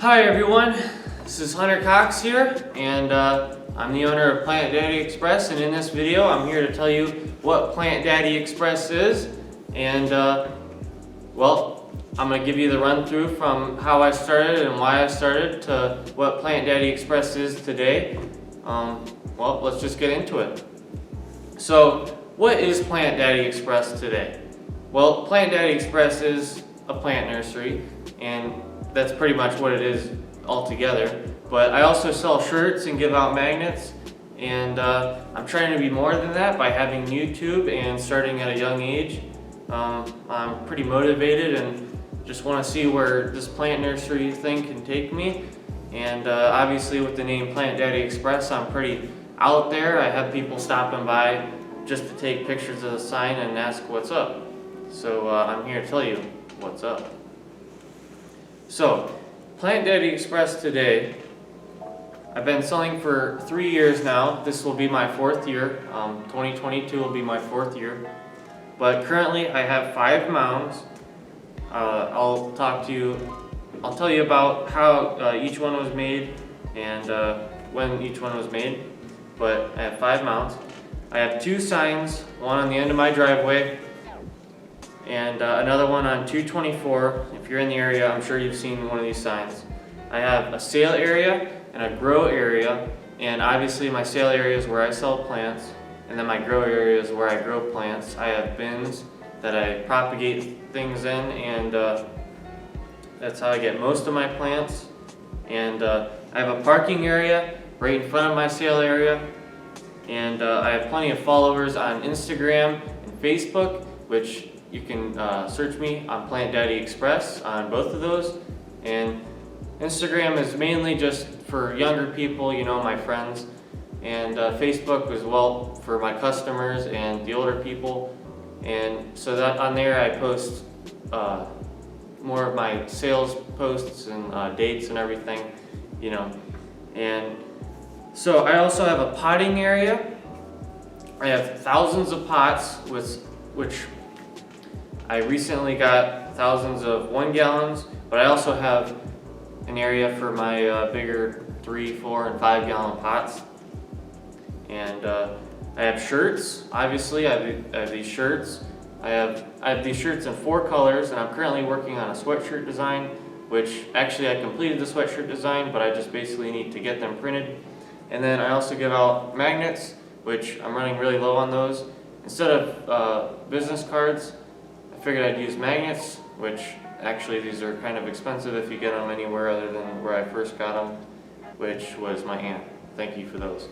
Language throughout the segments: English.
Hi everyone, this is Hunter Cox here, and I'm the owner of Plant Daddy Express, and in this video I'm here to tell you what Plant Daddy Express is, and well, I'm going to give you the run through from how I started and why I started to what Plant Daddy Express is today. Well, let's just get into it. So, what is Plant Daddy Express today? Well, Plant Daddy Express is a plant nursery, and that's pretty much what it is altogether. But I also sell shirts and give out magnets, and I'm trying to be more than that by having YouTube and starting at a young age. I'm pretty motivated and just want to see where this plant nursery thing can take me. And obviously with the name Plant Daddy Express, I'm pretty out there. I have people stopping by just to take pictures of the sign and ask what's up. So I'm here to tell you what's up. So, Plant Daddy Express today, I've been selling for 3 years now. This will be my 4th year. 2022 will be my 4th year. But currently I have 5 mounds. I'll tell you about how each one was made and when each one was made. But I have 5 mounds. I have 2 signs, one on the end of my driveway and another one on 224. If you're in the area, I'm sure you've seen one of these signs. I have a sale area and a grow area, and obviously my sale area is where I sell plants, and then my grow area is where I grow plants. I have bins that I propagate things in, and that's how I get most of my plants. And I have a parking area right in front of my sale area, and I have plenty of followers on Instagram and Facebook, which you can search me on Plant Daddy Express on both of those. And Instagram is mainly just for younger people, you know, my friends, and Facebook as well for my customers and the older people. And so that on there I post more of my sales posts and dates and everything, you know. And so I also have a potting area. I have thousands of pots which I recently got thousands of 1 gallons, but I also have an area for my bigger 3, 4, and 5 gallon pots. And I have shirts. Obviously, I have these shirts. I have these shirts in 4 colors, and I'm currently working on a sweatshirt design, which actually I completed the sweatshirt design, but I just basically need to get them printed. And then I also give out magnets, which I'm running really low on those. Instead of business cards, I figured I'd use magnets, which actually these are kind of expensive if you get them anywhere other than where I first got them, which was my aunt. Thank you for those.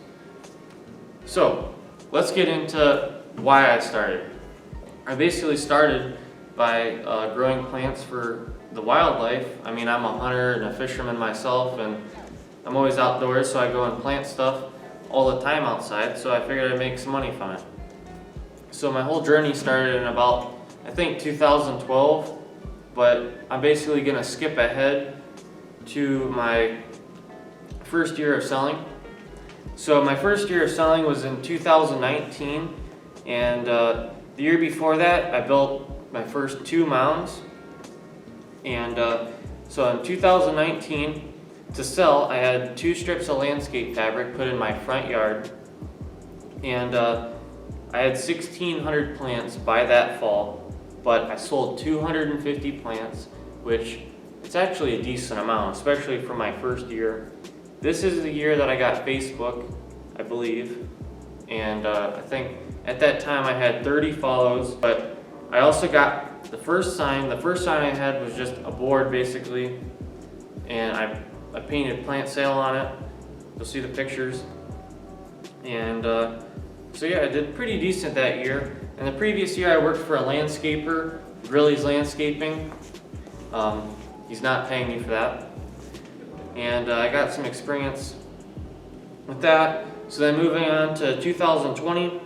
So let's get into why I started. I basically started by growing plants for the wildlife. I mean, I'm a hunter and a fisherman myself, and I'm always outdoors, so I go and plant stuff all the time outside, so I figured I'd make some money from it. So my whole journey started in about, I think, 2012, but I'm basically going to skip ahead to my first year of selling. So my first year of selling was in 2019, and the year before that I built my first 2 mounds. And so in 2019, to sell, I had 2 strips of landscape fabric put in my front yard, and I had 1,600 plants by that fall. But I sold 250 plants, which it's actually a decent amount, especially for my first year. This is the year that I got Facebook, I believe, and I think at that time I had 30 follows, but I also got the first sign. The first sign I had was just a board basically, and I painted plant sale on it. You'll see the pictures. And so yeah, I did pretty decent that year. And the previous year I worked for a landscaper, Grilly's Landscaping. He's not paying me for that. And I got some experience with that. So then moving on to 2020.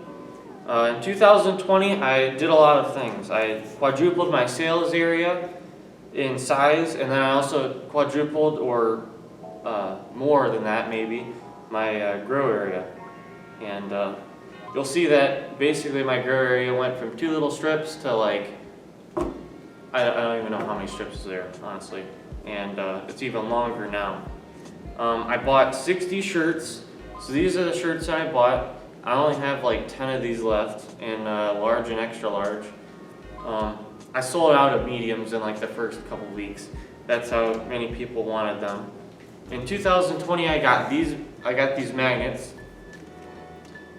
In 2020 I did a lot of things. I quadrupled my sales area in size, and then I also quadrupled, or more than that maybe, my grow area. And you'll see that basically my grow area went from 2 little strips to like, I don't even know how many strips is there, honestly. and it's even longer now. I bought 60 shirts, so these are the shirts that I bought. I only have like 10 of these left in large and extra large. I sold out of mediums in like the first couple weeks. That's how many people wanted them. In 2020, I got these magnets.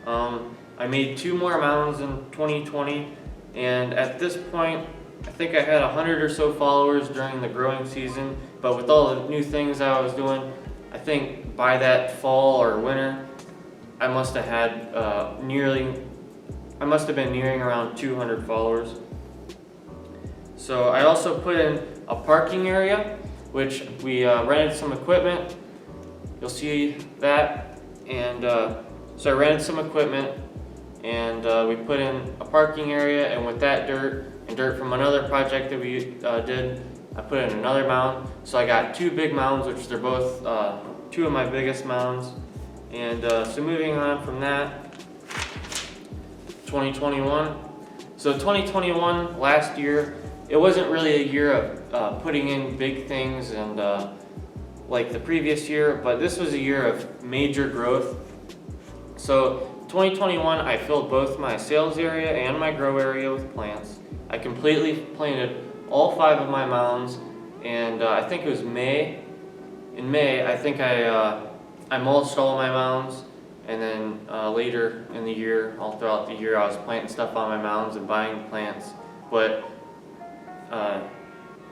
I made 2 more mounds in 2020, and at this point, I think I had 100 or so followers during the growing season. But with all the new things I was doing, I think by that fall or winter, I must have been nearing around 200 followers. So I also put in a parking area, which we rented some equipment. You'll see that. And so I rented some equipment, and we put in a parking area, and with that dirt and dirt from another project that we did, I put in another mound. So I got 2 big mounds, which they're both 2 of my biggest mounds. And so moving on from that, 2021. So 2021, last year, it wasn't really a year of putting in big things and like the previous year, but this was a year of major growth. So 2021, I filled both my sales area and my grow area with plants. I completely planted all 5 of my mounds, and I think it was May. In May, I think I mulched all my mounds, and then later in the year, all throughout the year, I was planting stuff on my mounds and buying plants. But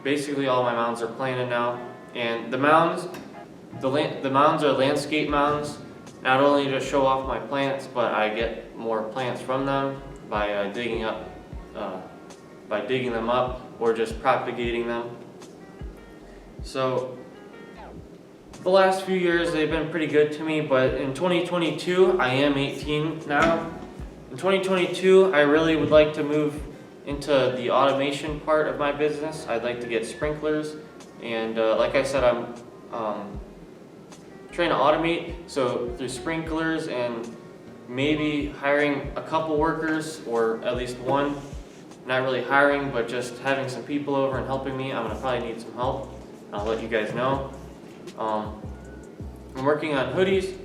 basically all my mounds are planted now, and the mounds are landscape mounds, not only to show off my plants, but I get more plants from them by digging them up or just propagating them. So the last few years they've been pretty good to me, but in 2022, I am 18 now. In 2022, I really would like to move into the automation part of my business. I'd like to get sprinklers, and like I said, I'm trying to automate, so through sprinklers and maybe hiring a couple workers, or at least one. Not really hiring, but just having some people over and helping me. I'm gonna probably need some help. I'll let you guys know. I'm working on hoodies,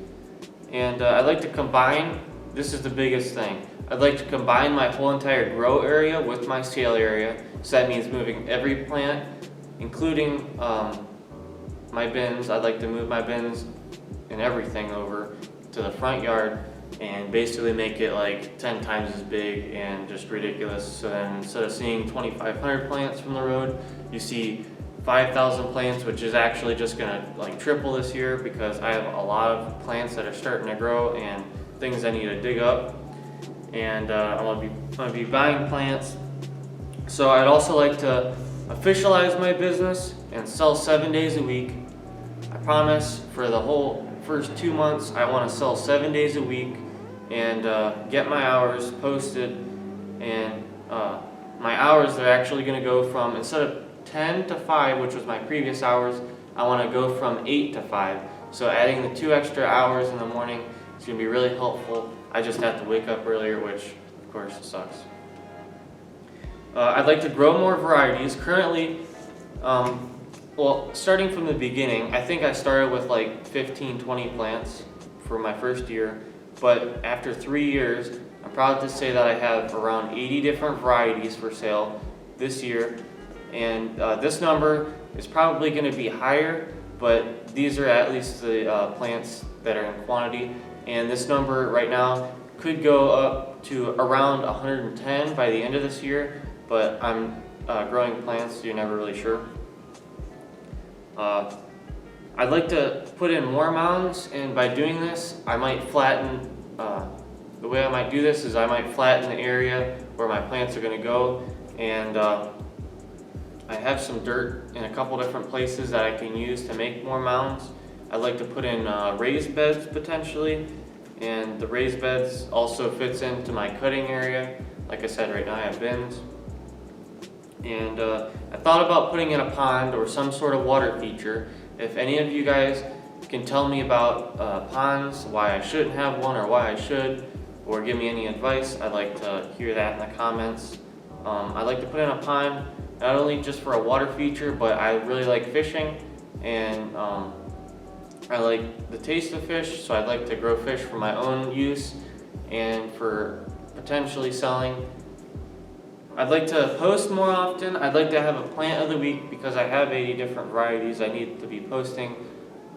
and I'd like to combine, this is the biggest thing, I'd like to combine my whole entire grow area with my sale area. So that means moving every plant, including my bins. I'd like to move my bins and everything over to the front yard and basically make it like 10 times as big and just ridiculous. So then instead of seeing 2,500 plants from the road, you see 5,000 plants, which is actually just gonna like triple this year because I have a lot of plants that are starting to grow and things I need to dig up. And I'm gonna be buying plants. So I'd also like to officialize my business and sell 7 days a week. I promise for the whole first 2 months I want to sell 7 days a week and get my hours posted. And my hours are actually going to go from, instead of 10 to 5, which was my previous hours, I want to go from 8 to 5. So adding the 2 extra hours in the morning is going to be really helpful. I just have to wake up earlier, which of course sucks. I'd like to grow more varieties. Currently, well, starting from the beginning, I think I started with like 15, 20 plants for my first year, but after 3 years, I'm proud to say that I have around 80 different varieties for sale this year, and this number is probably going to be higher, but these are at least the plants that are in quantity, and this number right now could go up to around 110 by the end of this year, but I'm growing plants, so you're never really sure. I'd like to put in more mounds, and by doing this, I might flatten, the way I might do this is I might flatten the area where my plants are going to go, and I have some dirt in a couple different places that I can use to make more mounds. I'd like to put in raised beds potentially, and the raised beds also fits into my cutting area. Like I said, right now I have bins. And I thought about putting in a pond or some sort of water feature. If any of you guys can tell me about ponds, why I shouldn't have one or why I should, or give me any advice, I'd like to hear that in the comments. I'd like to put in a pond not only just for a water feature, but I really like fishing, and I like the taste of fish, so I'd like to grow fish for my own use and for potentially selling. I'd like to post more often. I'd like to have a plant of the week because I have 80 different varieties. I need to be posting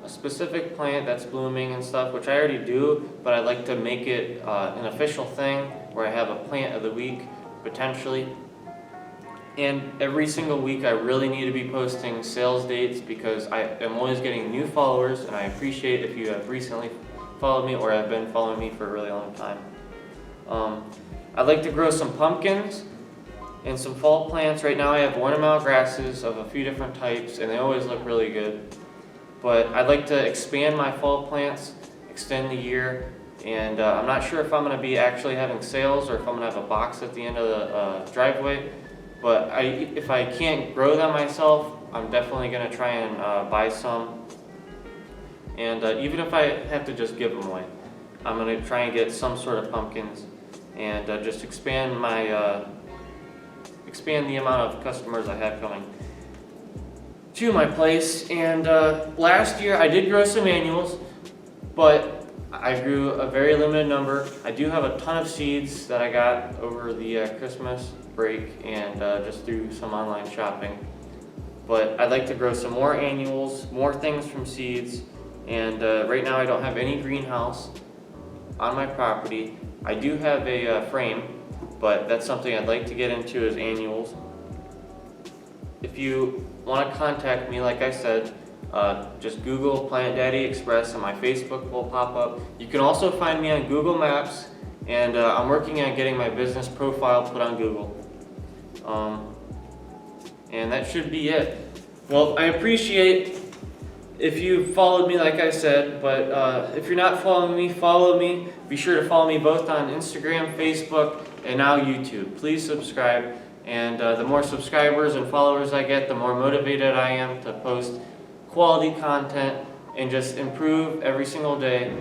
a specific plant that's blooming and stuff, which I already do, but I'd like to make it an official thing where I have a plant of the week potentially. And every single week I really need to be posting sales dates because I am always getting new followers, and I appreciate if you have recently followed me or have been following me for a really long time. I'd like to grow some pumpkins and some fall plants. Right now I have ornamental grasses of a few different types, and they always look really good. But I'd like to expand my fall plants, extend the year, and I'm not sure if I'm going to be actually having sales or if I'm going to have a box at the end of the driveway. But if I can't grow them myself, I'm definitely going to try and buy some. And even if I have to just give them away, I'm going to try and get some sort of pumpkins and just expand the amount of customers I have coming to my place. And last year I did grow some annuals, but I grew a very limited number. I do have a ton of seeds that I got over the Christmas break and just through some online shopping. But I'd like to grow some more annuals, more things from seeds, and right now I don't have any greenhouse on my property. I do have a frame, but that's something I'd like to get into is annuals. If you want to contact me, like I said, just Google Plant Daddy Express and my Facebook will pop up. You can also find me on Google Maps, and I'm working on getting my business profile put on Google. And that should be it. Well, I appreciate if you followed me, like I said, but if you're not following me, follow me. Be sure to follow me both on Instagram, Facebook, and now YouTube. Please subscribe, and the more subscribers and followers I get, the more motivated I am to post quality content and just improve every single day.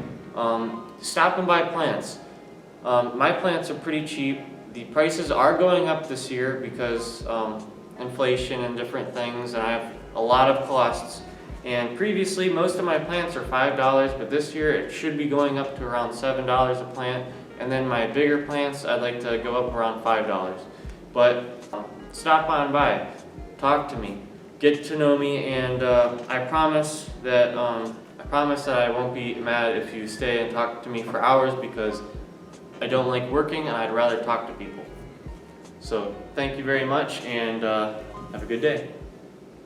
Stop and buy plants. My plants are pretty cheap. The prices are going up this year because inflation and different things, and I have a lot of costs. And previously, most of my plants are $5, but this year it should be going up to around $7 a plant. And then my bigger plants, I'd like to go up around $5. But stop on by, talk to me, get to know me, and I promise that I won't be mad if you stay and talk to me for hours, because I don't like working and I'd rather talk to people. So thank you very much, and have a good day.